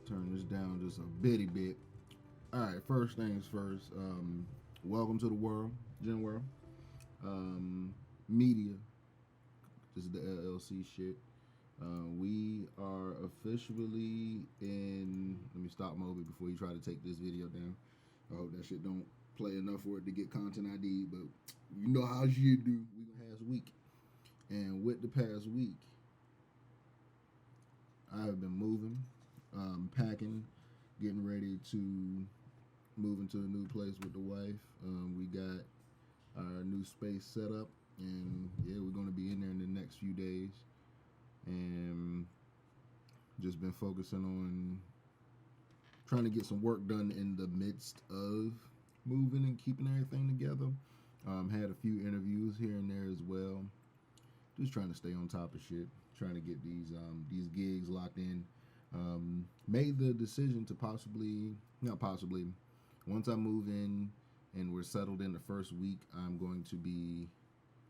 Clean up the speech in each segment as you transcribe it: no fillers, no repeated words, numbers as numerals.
Turn this down just a bitty bit. All right, first things first. Welcome to the world, GenWorld Media. This is the LLC shit. We are officially in. Let me stop Moby before you try to take this video down. I hope that shit don't play enough for it to get content ID, but you know how shit do. We past week, and with the past week, I have been moving, packing, getting ready to move into a new place with the wife. We got our new space set up, and yeah, we're going to be in there in the next few days, and just been focusing on trying to get some work done in the midst of moving and keeping everything together. Had a few interviews here and there as well. Just trying to stay on top of shit, trying to get these gigs locked in. Made the decision to once I move in and we're settled in the first week, I'm going to be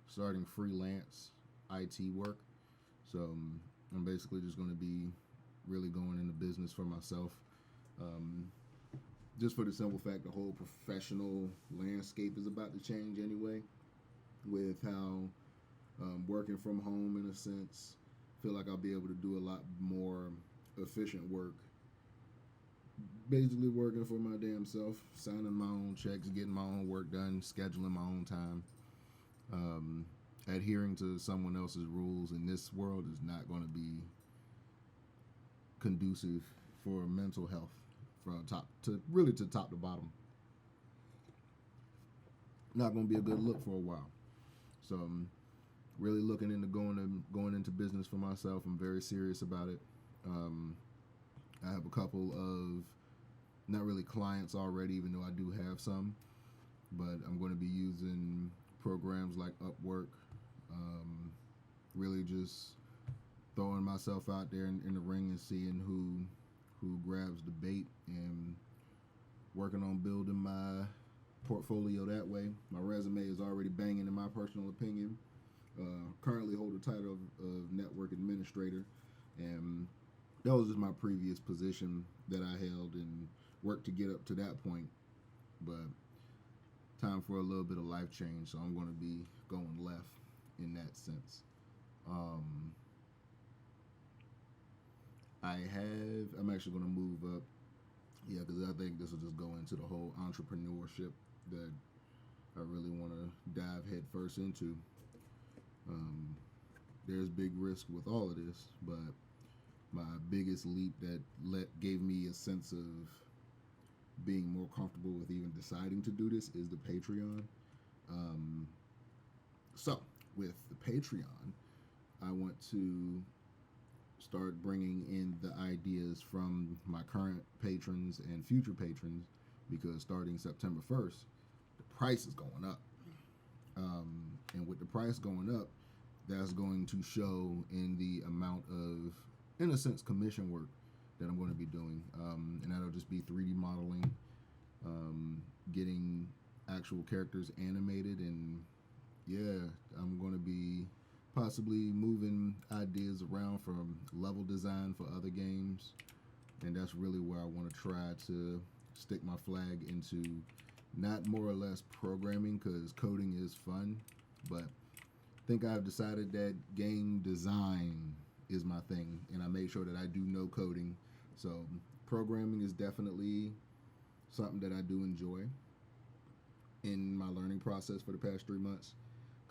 starting freelance IT work. So I'm basically just going to be really going into business for myself. Just for the simple fact the whole professional landscape is about to change anyway, with how working from home, in a sense, feel like I'll be able to do a lot more efficient work. Basically working for my damn self, signing my own checks, getting my own work done, scheduling my own time. Adhering to someone else's rules in this world is not going to be conducive for mental health, from top to bottom. Not going to be a good look for a while. So I'm really looking into going into business for myself. I'm very serious about it. I have a couple of, not really clients already, even though I do have some, but I'm going to be using programs like Upwork, really just throwing myself out there in the ring and seeing who grabs the bait, and working on building my portfolio that way. My resume is already banging, in my personal opinion. Currently hold the title of network administrator, and that was just my previous position that I held and worked to get up to that point. But time for a little bit of life change, so I'm going to be going left in that sense. I'm actually going to move up, yeah, because I think this will just go into the whole entrepreneurship that I really want to dive head first into. There's big risk with all of this, but my biggest leap that gave me a sense of being more comfortable with even deciding to do this is the Patreon. So with the Patreon, I want to start bringing in the ideas from my current patrons and future patrons, because starting September 1st, the price is going up. And price going up, that's going to show in the amount of, in a sense, commission work that I'm going to be doing. And that'll just be 3D modeling, getting actual characters animated, and yeah, I'm going to be possibly moving ideas around from level design for other games, and that's really where I want to try to stick my flag into, not more or less programming, because coding is fun, but I think I've decided that game design is my thing, and I make sure that I do no coding. So programming is definitely something that I do enjoy in my learning process for the past 3 months.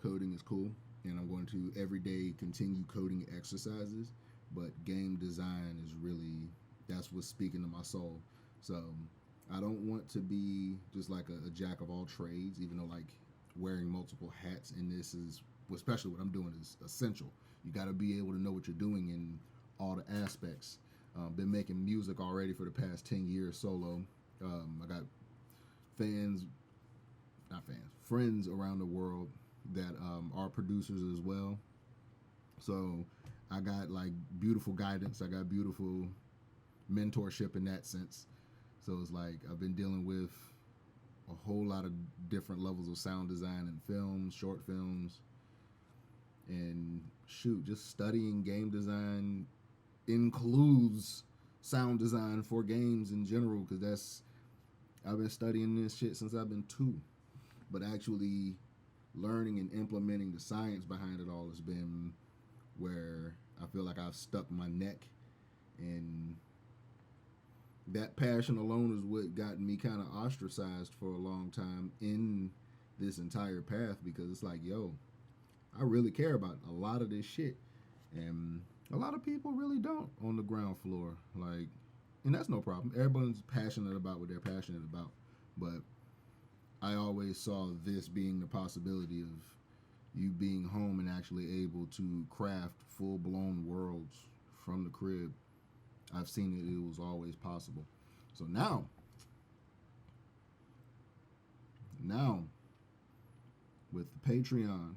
Coding is cool, and I'm going to every day continue coding exercises, but game design is really, that's what's speaking to my soul. So I don't want to be just like a jack of all trades, even though like wearing multiple hats in this is, especially what I'm doing, is essential. You got to be able to know what you're doing in all the aspects. Been making music already for the past 10 years solo. I got friends around the world that are producers as well. So I got like beautiful guidance. I got beautiful mentorship in that sense. So it's like I've been dealing with a whole lot of different levels of sound design in films, short films, and shoot, just studying game design includes sound design for games in general, because I've been studying this shit since I've been 2, but actually learning and implementing the science behind it all has been where I feel like I've stuck my neck, and that passion alone is what got me kind of ostracized for a long time in this entire path, because it's like, yo, I really care about a lot of this shit, and a lot of people really don't on the ground floor. Like, and that's no problem. Everyone's passionate about what they're passionate about, but I always saw this being the possibility of you being home and actually able to craft full-blown worlds from the crib. I've seen it was always possible. So now with the Patreon,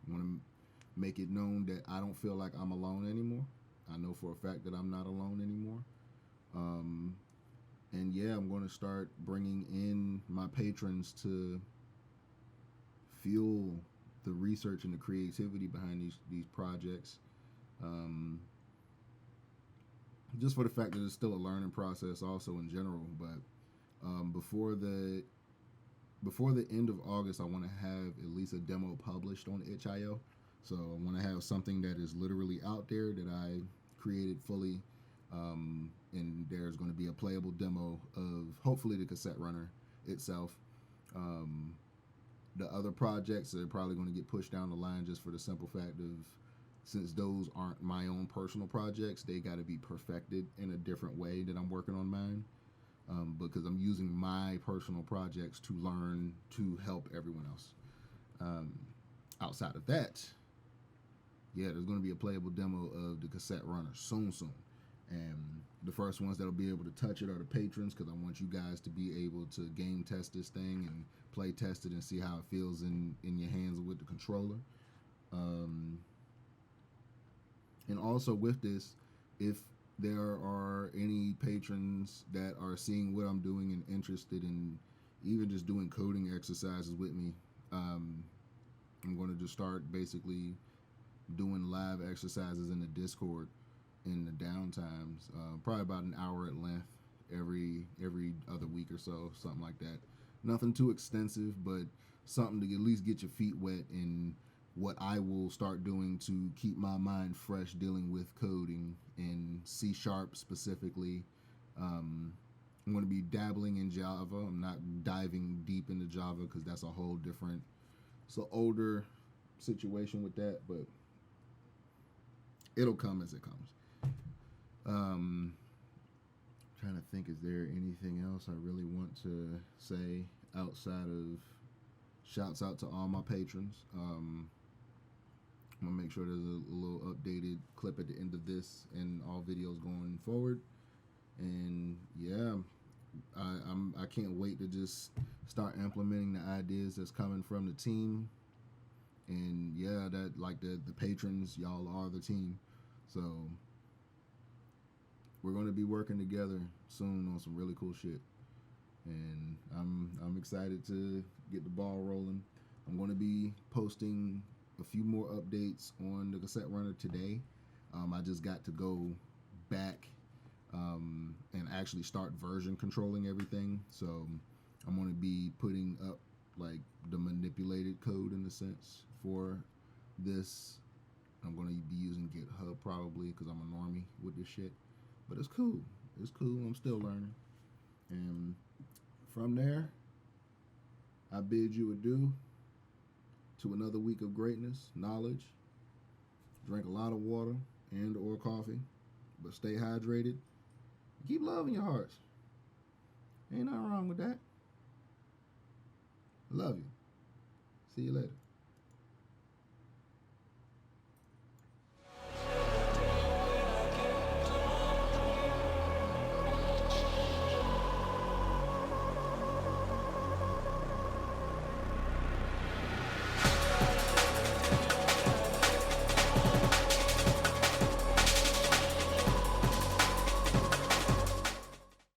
I want to make it known that I don't feel like I'm alone anymore. I know for a fact that I'm not alone anymore. And yeah, I'm going to start bringing in my patrons to fuel the research and the creativity behind these projects. Just for the fact that it's still a learning process also in general. But before the end of August, I want to have at least a demo published on itch.io. So I want to have something that is literally out there that I created fully, and there's going to be a playable demo of hopefully the cassette runner itself. The other projects are probably going to get pushed down the line, just for the simple fact of, since those aren't my own personal projects, they got to be perfected in a different way that I'm working on mine, because I'm using my personal projects to learn to help everyone else. Outside of that, yeah, there's going to be a playable demo of the cassette runner soon. And the first ones that'll be able to touch it are the patrons, because I want you guys to be able to game test this thing and play test it and see how it feels in your hands with the controller. And also with this, if there are any patrons that are seeing what I'm doing and interested in even just doing coding exercises with me, I'm going to just start basically doing live exercises in the Discord in the downtimes, probably about an hour at length every other week or so, something like that. Nothing too extensive, but something to at least get your feet wet in what I will start doing to keep my mind fresh dealing with coding in C# specifically. I'm going to be dabbling in Java. I'm not diving deep into Java because that's a whole different, it's an older situation with that, but it'll come as it comes. Trying to think, is there anything else I really want to say outside of shouts out to all my patrons. I'm gonna make sure there's a little updated clip at the end of this and all videos going forward. And yeah, I can't wait to just start implementing the ideas that's coming from the team And yeah, that like the patrons, y'all are the team. So we're going to be working together soon on some really cool shit. And I'm excited to get the ball rolling. I'm going to be posting a few more updates on the cassette runner today. I just got to go back and actually start version controlling everything. So I'm going to be putting up like the manipulated code in a sense for this. I'm going to be using GitHub probably because I'm a normie with this shit. But it's cool. It's cool. I'm still learning. And from there, I bid you adieu to another week of greatness, knowledge. Drink a lot of water and or coffee, but stay hydrated. Keep love in your hearts. Ain't nothing wrong with that. Love you. See you later.